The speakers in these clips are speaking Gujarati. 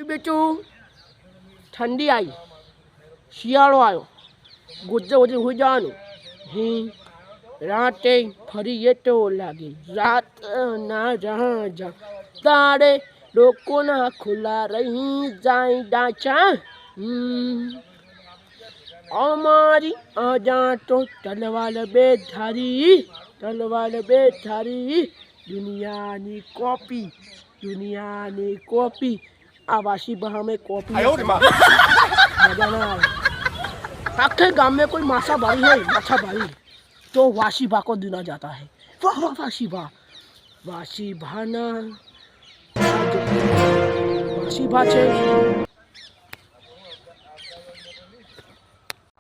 મારી બેચું ઠંડી આવી, શિયાળો આવ્યો, ગુજ્જે ઉજે હોઈ જવાનું. રાતે ફરી એ તો લાગે રાત ના જા તારે લોકોના ખુલ્લા રહી જાય ડાચા. અમારી અજા તો તલવાર બે ધારી દુનિયાની કોપી આ વાસી બहा में कॉपी मजा ना આવે. आखे गांव में कोई मासा भाई है, माछा भाई तो वासी भा को दुना जाता है. वाह वाह वासी भा ना वासी भा છે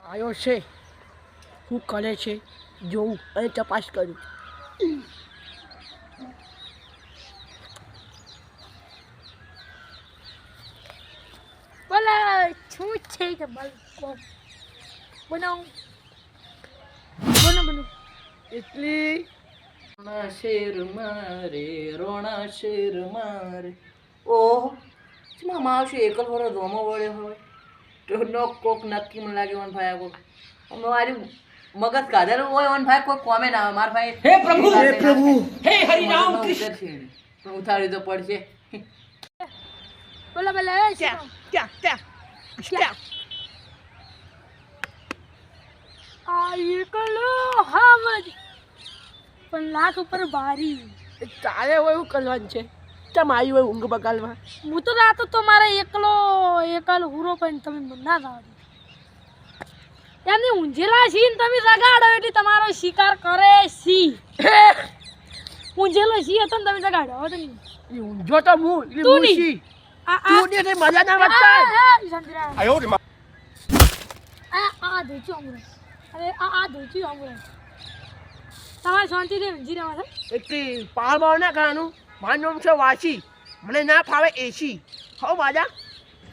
આયો છે, શું કરે છે જોઉં અને તપાસ કરું. બોલા શું છે કે બલકો બનાવું બનો એટલી રોણા શેર મારે ઓહ ચમાં માવશે એકલ વરો રોમો વળ્યો હોય તો નો કોક નક્કી મને લાગે વન ભાઈ કોક મારી મગજ કાઢેલું હોય વન ભાઈ કોઈ કોમે ના આવે માર ભાઈ. હે પ્રભુ હે હરિ રામ કૃષ્ણ પણ ઉતારી તો પડશે. બોલા ક્યાં આ એકલો હાવજ પણ લાખ ઉપર ભારી. તારે હોય એવું કરવાનું છે, ચમ આવી હોય ઊંઘ બગાડવા. હું તો રાતો તો મારે એકલ હુરો પણ તમે ના જાવ એમને ઊંઝેલા છીએ ને તમે જગાડો એટલે તમારો શિકાર કરે સી. ઊંઝેલો સી હતો ને તમે જગાડો હવે તો નહીં ઊંઝો તો હું એટલે તું હું છી. તું ને તે મજા ના વધતા. આયો રે માં. આ દોચી અમરે અરે આ દોચી અમરે તમારે શાંતિથી ઊંઝી રહેવા છે. એટલી પાળ ના કરવાનું. મારું નામ છે વાસી, મને ના ફાવે એસી. હો બાજા.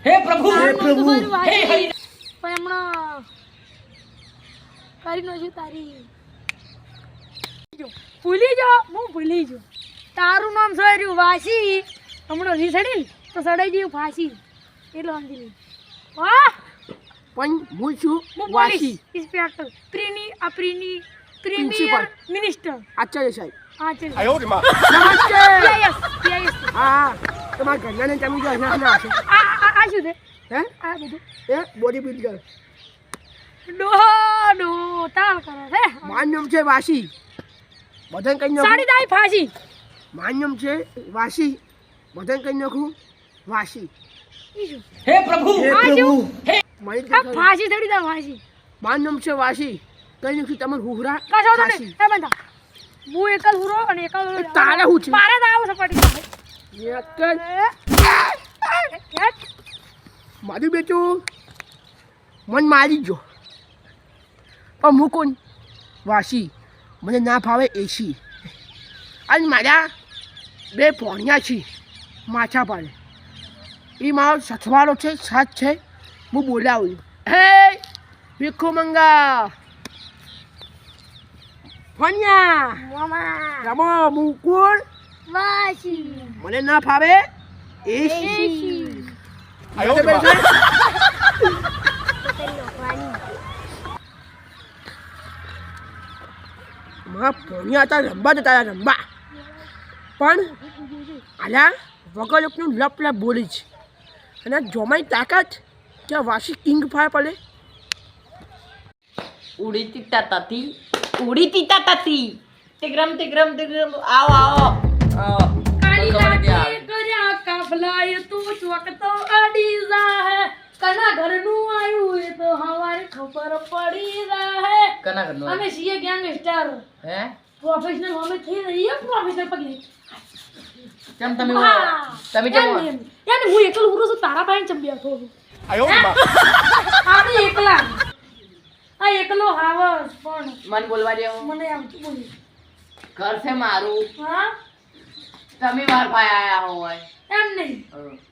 હે પ્રભુ હે હરિ પણ હમણાં કરી નો છું તારી ભૂલી જો તારું નામ સર્યું વાસી હમણાં રીસડી તો સડાઈ ગયું ફાંસી એટલો સમજી લે. વાહ પણ હું છું હું વાસી inspector principal principal minister Acharya સાહેબ. હા ચાલ આયો રે માં. નમસ્તે. પીઆઈએસ હા તમારા ઘરનાને તમે જો અહીંયા ના હશે. આ શું છે હે આ બધું એ બોડી બિલ્ડર. ડો તાળ કરો છે. મારું નામ છે વાસી, બધાને કઈ નાખું. સાડી દાઈ ફાંસી મારું નામ છે વાસી, બધાને કઈ નાખું વાસી. હે પ્રભુ આ શું મારી આ ફાંસી ચડી દા ફાંસી. મારું નામ છે વાસી, કઈ નાખ્યું તમારે હુહરા કશો તો વાસી. નહીં એ બંધા હું એકલ હુરો અને એકલ તારે હું છે? મારે તો આવું સપાટી મારું બેટું મન મારી ગયો પણ હું કોણ વાસી, મને ના ફાવે એસી. અને મારા બે પોણિયા છે માછા પાડે, એ મારો સથવારો છે, સાથ છે. હું બોલાવું હે ભીખુ મંગા ફણિયા મામા રમો. હું કોણ વાસી મને ના ફાવે એસી. મારા પોણિયા હતા રંબા જતા રંબા, પણ આલા વગર લોકનું લપ બોલી છે. અને જોમાઈ તાકાત ત્યાં વાસી કિંગ ફાય પડે. ઉડી તીતા તાતી તિગ્રમ આવો કાળી લાગે કર્યા કાફલાય તું ચોકતો અડી જાહે કના ઘરનું આયું એ તો હવારે ખબર પડી જાહે. કના કરનો અમે છીએ ગેંગસ્ટર હે પ્રોફેશનલ અમે થઈ રહીએ પ્રોફેશનલ પગલી. કેમ તમે કેમ યાર હું એકલો ઉરો છું તારા પાસે ચંબિયા થો આપણે એકલા આ એકલો હાવસ પણ મન બોલવા દેવો મને આમ તું બોલી ઘર છે મારું, હા તમે માર ભાઈ આયા હોય એમ નહીં.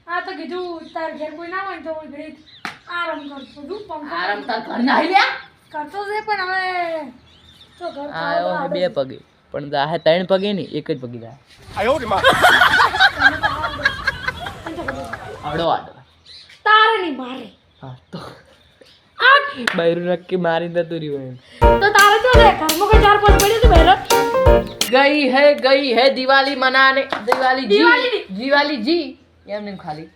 આ તો કીધું તાર ઘેર કોઈ ના હોય તો હું ઘરે આરામ કરતો છું. પંખો આરામ તાર ઘર ના લ્યા કરતો છે પણ હવે તો ઘર આયો બે પગે પણ દાહે ત્રણ પગે નહીં એક જ પગે દાહે. આવડો આડો તારે નહીં મારે હા તો આ બૈરું નક્કી મારી નતું રહ્યું તો તારે તો લે ઘરમાં કોઈ 4-5 પડી તો બહેરો ગઈ હે દિવાળી મનાને દિવાળી દિવાળી દિવાળી જી એમ નહીં ખાલી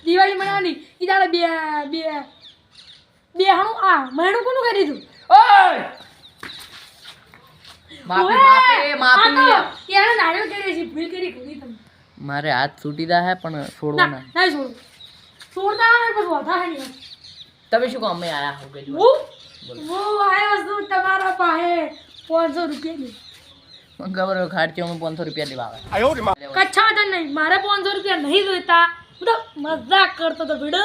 દિવાળી મનાવવાની ઈ તારે બે હણું આ મહેણું કોનું કરી દીધું ઓય માફી એને નારિયેળ કરી છે ભૂલ કરી ઘણી તમે મારે હાથ છૂટી દા હે પણ છોડવો ના ના છોડો છોડતા ને પછી વધા હે નહીં તમે શું કહો અમે આયા હો કે वो आया तो तुम्हारा पाए 500 रुपये में મને ખબર હોય ખાટચી અમે 500 રૂપિયા લેવા આવે कच्छा तो नहीं मारे 500 रुपया नहीं देता मतलब मजाक करता तो भिड़ो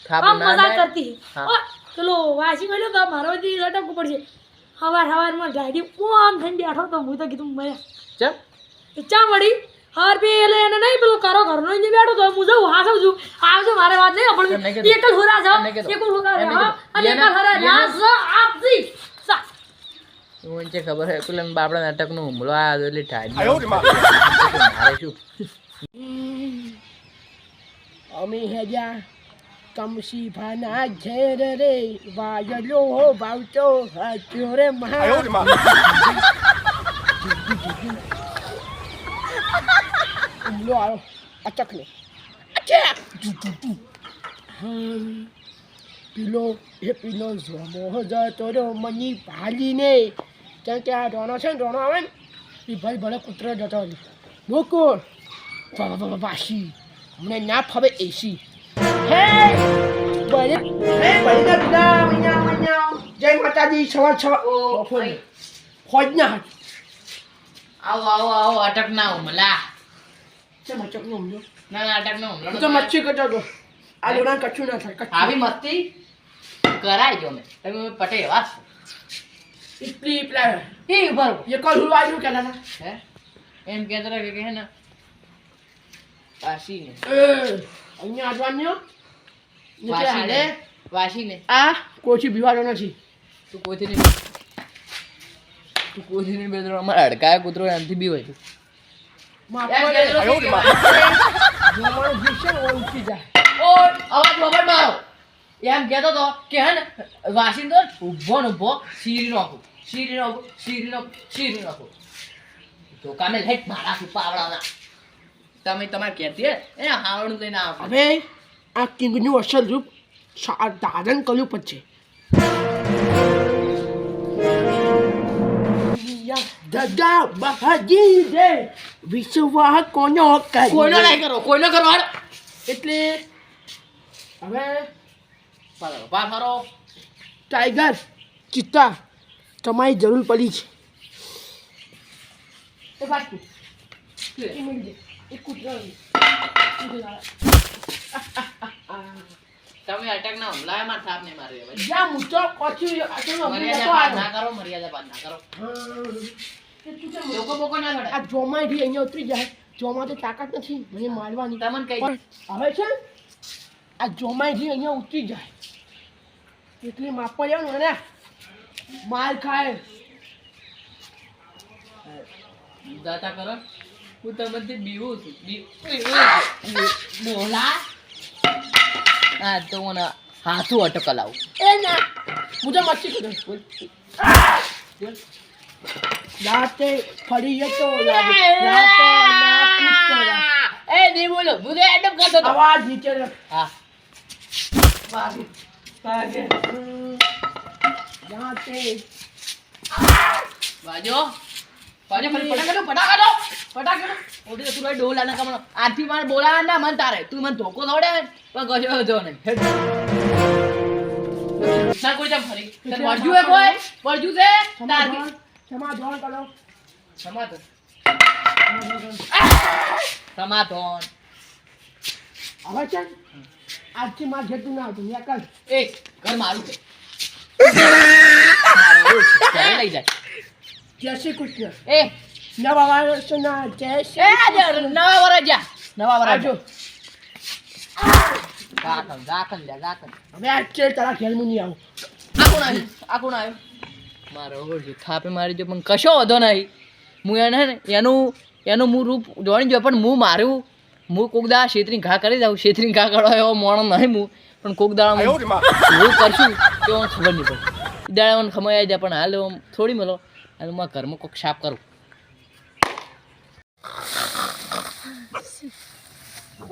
थाप हम ना मजाक दे। करती है हाँ। और चलो वासी बोलो तो मारो दी लटक ऊपर से हवार में गाड़ी ओम ठंडी बैठो तो मुझे तो कि तुम मैं ચમ इच्छा मड़ी हार पे ले ने नहीं बोलो करो घर नो नहीं बैठो तो मुझे वहां से जो आज जो मारे बात नहीं એમ નહીં अपन કીધું. एकल हो रहा जाओ એમ નહીં કીધું. एकल हो रहा એમ નહીં हां કીધું. અને એને- एकल हरा એને- ना स आपसी सा મને છે ખબર હે પેલા બાપડા નાટકનો હુમલો આવ્યો એટલે ઠાડી મારે શું અમે હેજા કમસી ભાના ઝેર રે વાયલો હો ભાવતો હાચ્યો રે મહા લો આવો અચક લે પેલો જોમો જતો રહ્યો મની ભાલીને ક્યાં કે આ ડોનો છે ને ડોનો આવે ને એ ભાઈ ભલે કૂતરો જતો રહ્યો મુકુળ વાસી અમને ના ફાવે એસી હે બને હે બને દુડા જય માતાજી સવાર ફોજ ના આવો અટક ના હુમલા છે મચક નો હમલો ના અટક ના હુમલો તો મચ્છી કરતો તો આ લોડા કચ્છું ના થાય કચ્છું આવી મસ્તી કરાય જો મેં તમે પટે વાત ઇટલી પ્લાય એ ઉભર ये कल हुआ आयु क्या ना હે એમ કહેતો રહે કે હે ને વાસીને અહીંયા આજવાન્યો નીચે વાસીને હાલે વાસીને આ કોચી બીવાડો નથી તું કોઈથી નહીં બેદરો અમારા અડકાય કૂતરો એમથી બી હોય તું જમવાનું જીવશે ને ઓય ઉઠી જાય ઓય અવાજ મોબાઈલ મારો એમ કહેતો તો કે હે ને વાસીને તો ઊભો ને ઊભો શીરી નાખો તો કામે હેટ મારા શું પાવડાના તમે તમારે કહેતી હે એ હાવણું લઈને આવો હવે આ કિંગનું અસલ રૂપ ધારણ કર્યું પછી દાદા બહાજી રે વિશ્વાહ કોનો કોઈનો નહીં કરો કોઈનો કરવાનો એટલે હવે પારો ટાઈગર ચિત્તા તમારી જરૂર પડી છે એ બાજુ એ મળી જાય એ કૂતરા તમે અટક ના હુમલા માર થાપ ને મારી હવે જા મુચો કોચી આટલો મર્યાદા પાર ના કરો મર્યાદા પાર ના કરો લોકો બોકો ના છોડે આ જોમાઈ થી અહીંયા ઉતરી જાય જોમાં તો તાકાત નથી મને મારવાની તમને કઈ પણ હવે છે ને, આ જોમાઈ થી અહીંયા ઉતરી જાય એટલી માપવા જાવ ને માર ખાય દાતા કરો હું તમને બીવું છું બોલા હા તો મને હાથું અટક લાવું એ ના હું તો મચ્છી કરું બોલ બોલ દાંતે ફરી જતો લાગે દાંતો ના કૂદતો એ નહીં બોલો હું તો એડમ કરતો હતો અવાજ નીચે રાખ. હા વાગે વાગે દાંતે બાજો બાજો ફરી ફટાકડો ઓડી તો તું ડોલા ના કમનો આથી મારે બોલાવા ના મન તારે તું મને ધોકો દોડે પણ ગજો જો નહીં ના કોઈ જમ ફરી તને વળજુ હે કોઈ વળજુ છે તારથી સમાધાન કરો સમાતો સમાધોન હવે છે ને, આજથી માર ઘેરતું ના આવતું મેં કર એ ઘર મારું છે મારું ઘરે લઈ જાય જય શ્રી કૃષ્ણ એ નવા વર્ષના જય એ શ્રી આજે નવા વરસ જા નવા વરસ આવજો. ગાકન હવે આ ચેડ તારા ઘેર હું નહીં આવું આ કોણ આવ્યું મારો ઓળજો થાપે મારી જો પણ કશો વધો નહીં હું એને હે ને એનું હું રૂપ જોણી જો પણ હું માર્યું હું કોક દા શેતરી ઘા કરી દઉં શેતરી ઘા કરો એવો મોણો નહીં હું પણ કોક દાડા એવું કરશું તો મને ખબર નહીં પડે. દાડા મને ખમાઈ જાય પણ હાલ આમ થોડી મળો હાલ હું મારા ઘરમાં કોક સાફ કરું.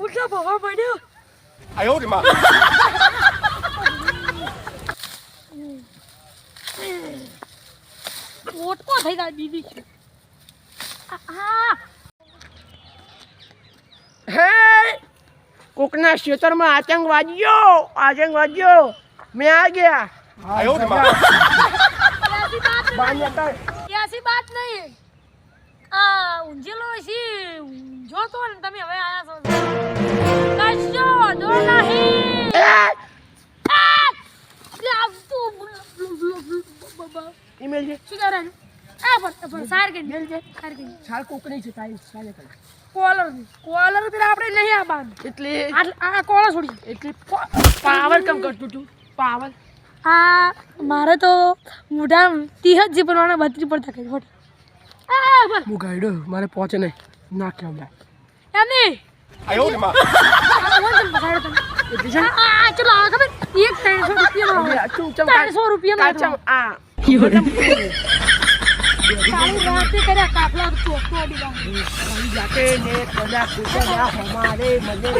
ઉઠા ભવા પડ્યો ઓટકો થઈ જાય દીદી હે કોકના ક્ષેત્રમાં આતંકવાદીઓ મેં આ ગયા ऐसी बात नहीं ઊંઝેલો છે જો તો ને તમે હવે આયા છો કશો દો નહીં લે આવ તું ઈમેલ છે શું કરે આ પર સાર કે મેલ છે સાર કે છાલ કોકની છે તારી ચાલે કરે કોલર પર આપણે નહીં આ બાંધ એટલે આ કોલર છોડી એટલે પાવર કમ કરતું તું પાવર આ મારે તો મોઢા 30 જી બનવાના 32 પર તકે હોટ હું ગાઈડો મારે પહોંચે નહીં ના કેમ લા એમને એટલે છે ચલો આ ખબર એક 300 રૂપિયા તું ચમ 300 રૂપિયા કાચમ આ કાળી રાતે કર્યા કાફલા ચોકતો દીવા જાતે ને કદા કુછા હમારે મજે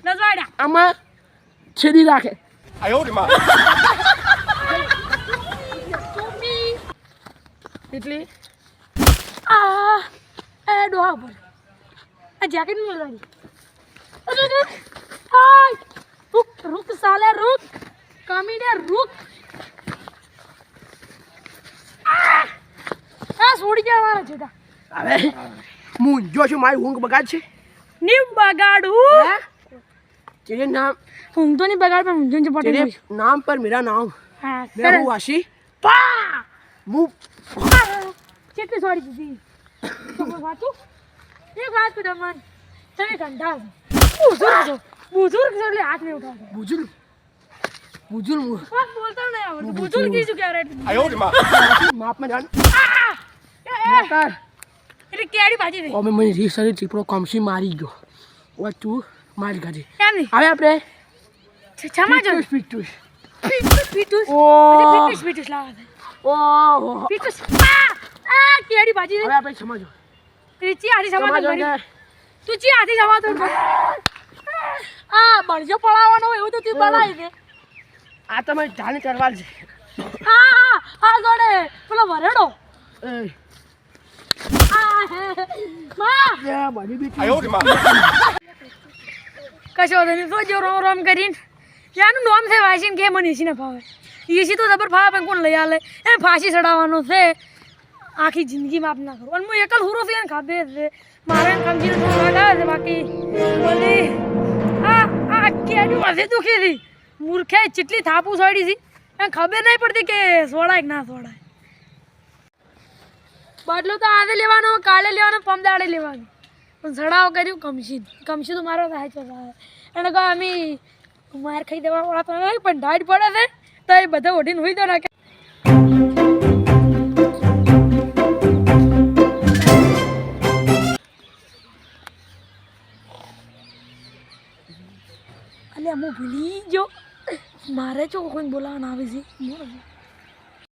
નજવાડા આમાં છેડી રાખે એટલે એ ડોહા પર આ જેકેટ નું લગાડી હાય रुक साले रुक कमीने रुक आ छोड़ी जा मारा छेटा હવે હું જો છું મારી ઊંઘ બગાડ છે ની બગાડું तेरे नाम ઊંઘ તો ની બગાડ પણ ઊંઘ જ तेरे પડી नाम पर मेरा नाम હા मैं हूँ वाशी પા मुँह કેટલી છોડી દીધી તો કોઈ વાતું એક વાત કર મન તમે કંટાળ बुजुर्ग से हाथ नहीं उठाते बुजुर्ग बुजुर्ग बस बोलता नहीं आवड़ता बुजुर्ग की जो क्या रेट माप में जान कर એટલે કેડી ભાજી દે ઓમે મને રીસરી ચીપડો કમસી મારી ગયો ઓ તું મારી ગાડી કેમ નહીં હવે આપણે છમા જો પીટુસ પીટુસ ઓ પીટુસ લાવા દે ઓ પીટુસ આ કેડી ભાજી દે હવે આપણે સમજો રીચી આધી સમા તો સમજો તું ચી આધી સમા તો આ બળજો પડાવવાનો એવું તો તું બનાવી દે આ તમે જાણ કરવા છે આ જોડે પેલો વરેડો એ માં યા બની બી કશો નહીં તો જો રોમ રોમ કરીને યાનું નામ છે વાસીન કે મને એસી ને ફાવે એસી તો જબર ફાવે પણ કોણ લઈ આલે એ ફાંસી ચડાવવાનો છે આખી જિંદગી માફ ના કરું અને હું એકલ હુરો છે ને ખાધે છે મારે કમજીને થોડું લાગાવે છે બાકી બોલી આ કેડી વાસે દુખી હતી મૂર્ખે ચીટલી થાપું છોડી હતી એને ખબર નહીં પડતી કે સોડાય કે ના સોડાય બદલો તો આજે લેવાનો કાલે લેવાનો પમદાડે લેવાનો પણ સડાવ કર્યું કમશી તો મારો થાય છે એને કહો અમે માર ખાઈ દેવા વાળા તો નહીં પણ ઢાઢ પડે છે તો એ બધા ઓઢીને હોઈ દો નાખે અલ્યા હું ભૂલી ગયો મારે જો કોઈ બોલાવવાનું આવે છે